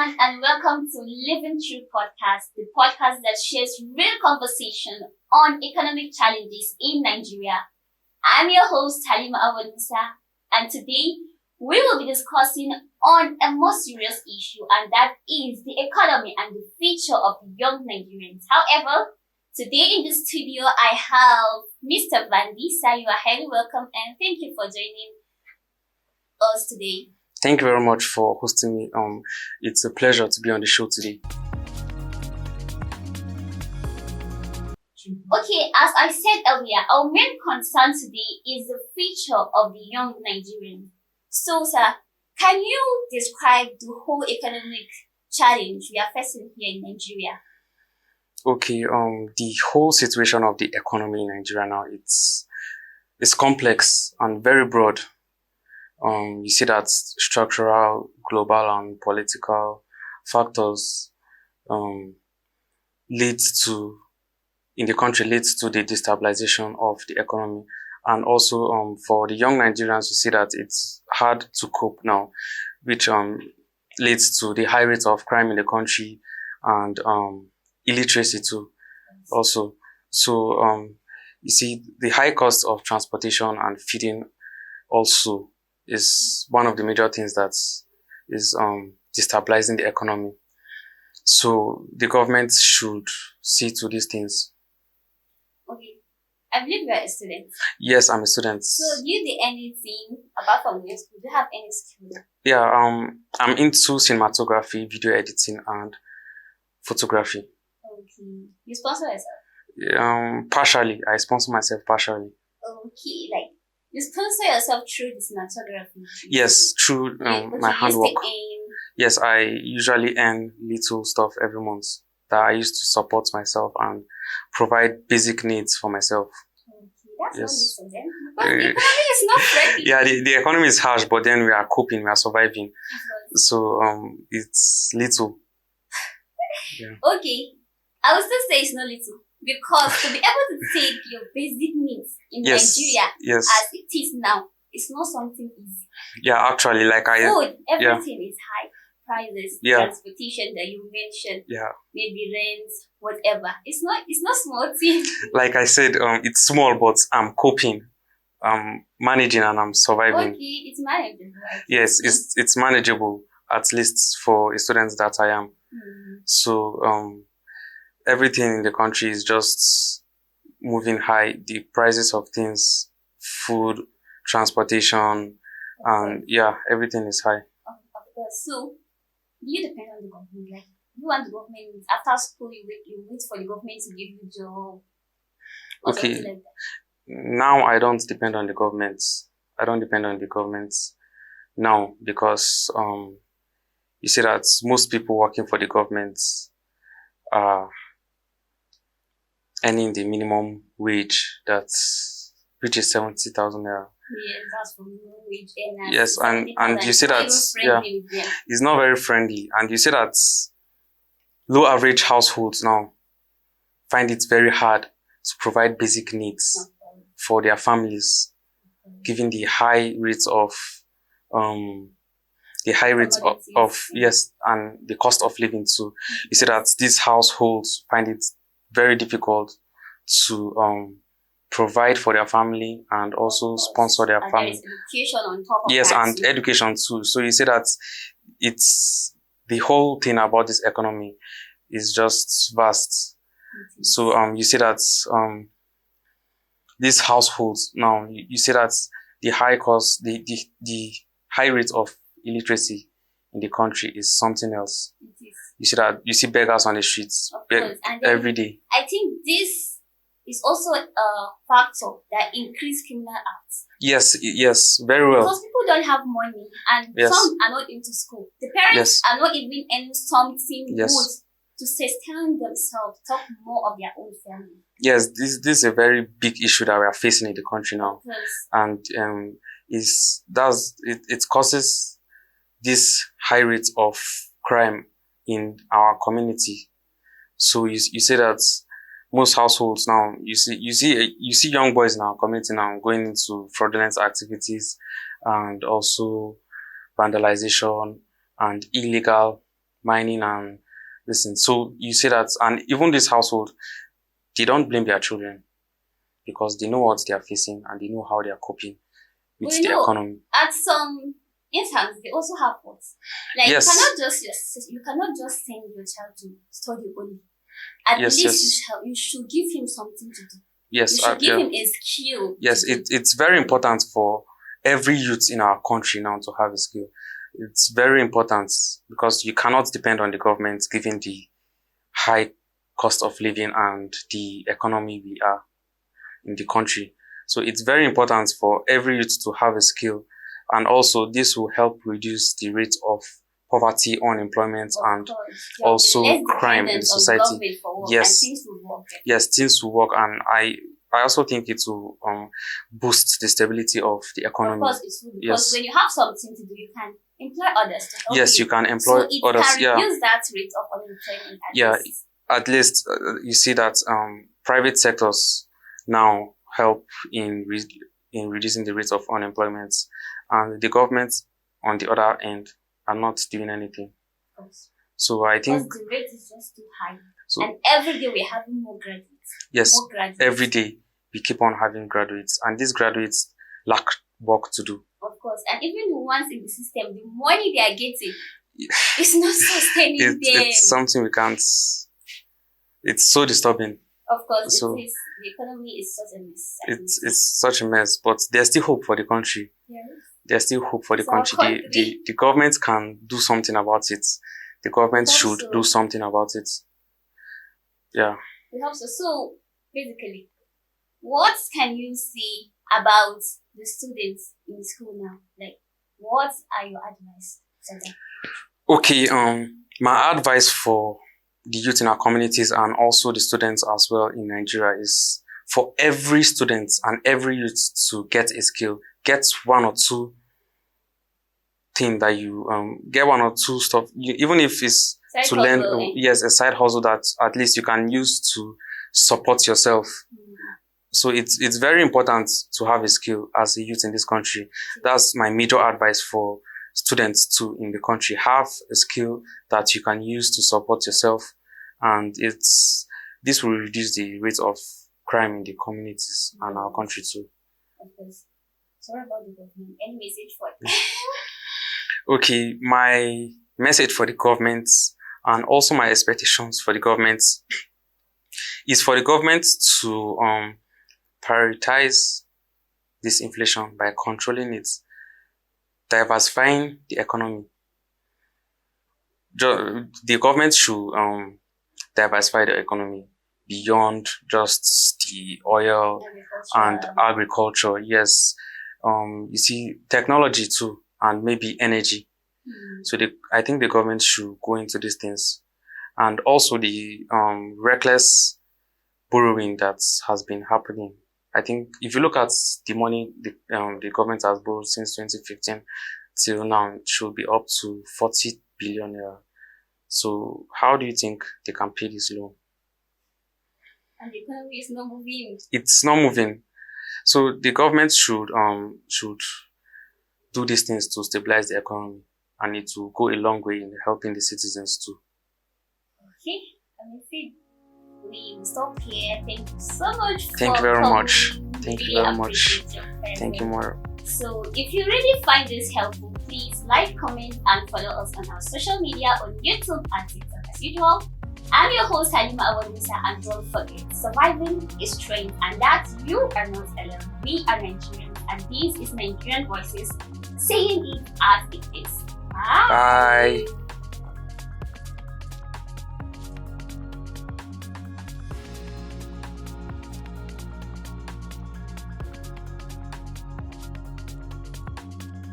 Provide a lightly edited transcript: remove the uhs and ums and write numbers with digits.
everyone, and welcome to Living Through Podcast, the podcast that shares real conversation on economic challenges in Nigeria. I'm your host, Halima Awal Musa, and today we will be discussing on a more serious issue, and that is the economy and the future of the young Nigerians. However, today in the studio, I have Mr. Vandisa. You are highly welcome, and thank you for joining us today. Thank you very much for hosting me. It's a pleasure to be on the show today. Okay, as I said earlier, our main concern today is the future of the young Nigerians. So, sir, can you describe the whole economic challenge we are facing here in Nigeria? Okay, the whole situation of the economy in Nigeria now, it's complex and very broad. You see that structural, global, and political factors leads to the destabilization of the economy. And also for the young Nigerians, you see that it's hard to cope now, which leads to the high rate of crime in the country and illiteracy too also. So you see the high cost of transportation and feeding also is one of the major things that is destabilizing the economy. So the government should see to these things. Okay. I believe you are a student. Yes, I'm a student. So do you do anything apart from your school? Do you have any skill? Yeah, I'm into cinematography, video editing, and photography. Okay. You sponsor yourself? Partially. I sponsor myself partially. Okay, like you sponsor yourself through the cinematography? Yes, through my handwork. Yes, I usually earn little stuff every month that I use to support myself and provide basic needs for myself. Okay, that's not then. But the economy is not friendly. Yeah, the economy is harsh, but then we are coping, we are surviving. So it's little. Yeah. Okay, I would still say it's not little. Because to be able to take your basic needs in Nigeria as it is now, it's not something easy. Yeah, actually, food, everything is high. Prices, transportation that you mentioned, maybe rent, whatever. It's not small thing. Like I said, it's small, but I'm coping. I'm managing and I'm surviving. Okay, it's manageable. Yes, it's manageable, at least for a student that I am. So everything in the country is just moving high. The prices of things, food, transportation, and everything is high. Of course. So, do you depend on the government? Like, you want the government, after school, you wait for the government to give you a job? Okay. Like that? Now I don't depend on the government. I don't depend on the government now because you see that most people working for the government are earning the minimum wage which is 70,000 naira. Yes, that's for minimum wage earners. Yes, and you see that it's not very friendly, and you see that low average households now find it very hard to provide basic needs for their families, given the high rates of and the cost of living too. You see that these households find it very difficult to provide for their family and also sponsor their family. There is education on top of that. And too. Education too. So you see that it's the whole thing about this economy is just vast. So you see that these households now, you see that the high cost, the high rate of illiteracy in the country is something else. You see that you see beggars on the streets every day. I think this is also a factor that increase criminal acts. Yes, very well. Because people don't have money and some are not into school. The parents are not even earning something good to sustain themselves, talk more of their own family. Yes, this is a very big issue that we are facing in the country now. And it causes this high rate of crime in our community. So you see that most households now, you see young boys in our community now going into fraudulent activities and also vandalization and illegal mining and listen. So you see that, and even this household, they don't blame their children because they know what they are facing and they know how they are coping with But the economy. at some instance, they also have faults. Like Yes. you cannot just send your child to study only. At Yes, least yes. you should give him something to do. Yes, You should give yeah. him a skill. Yes, to do. it's very important for every youth in our country now to have a skill. It's very important because you cannot depend on the government given the high cost of living and the economy we are in the country. So it's very important for every youth to have a skill. And also this will help reduce the rate of poverty, unemployment, and also crime in society. Yes. And things will work. Yes, things will work, and I also think it will boost the stability of the economy. Of course, it will, because Yes. when you have something to do, you can employ others to help Yes, you can employ so it others. can Yeah, reduce that rate of unemployment. Yeah. At least you see that private sectors now help in reducing the rate of unemployment, and the government, on the other end, are not doing anything. Of course. So I think Because the rate is just too high. so. And every day we're having more graduates. Yes, More graduates. every day we keep on having graduates, and these graduates lack work to do. Of course. And even the ones in the system, the money they are getting is not sustaining them. It's something we can't. It's so disturbing. Of course, So- it is. The economy is such a mess. It's such a mess, but there's still hope for the country. Yes. There's still hope for the It's our country. The government can do something about it. The government Hope should so. do something about it. Yeah. We hope so. So, basically, what can you see about the students in school now? Like, what are your advice to them? Okay. My advice for the youth in our communities and also the students as well in Nigeria is for every student and every youth to get a skill. Get one or two thing that you get one or two stuff. Even if it's Side to learn, hustle, eh? yes, a side hustle that at least you can use to support yourself. So it's very important to have a skill as a youth in this country. That's my major advice for students too in the country. Have a skill that you can use to support yourself, and this will reduce the rate of crime in the communities and our country too. Of course. Sorry about the government. Any message for them? Okay, my message for the government and also my expectations for the government is for the government to prioritize this inflation by controlling it, diversifying the economy. The government should diversify the economy beyond just the oil and agriculture. Yes, you see technology too, and maybe energy. So I think the government should go into these things, and also the reckless borrowing that has been happening. I think if you look at the money the government has borrowed since 2015 till now, it should be up to 40 billion naira. So how do you think they can pay this loan? And the economy is not moving. It's not moving. So the government should do these things to stabilize the economy, and it will go a long way in helping the citizens too. Okay, I think we will stop here. Thank you so much. Thank you very coming. much. Thank you Really very much. appreciate your presence. Thank you more. So if you really find this helpful, please like, comment, and follow us on our social media on YouTube and TikTok as usual. I'm your host Halima Awalusa, and don't forget, surviving is strength, and that you are not alone. We are Nigerians, and this is Nigerian Voices saying it as it is. Bye. Bye.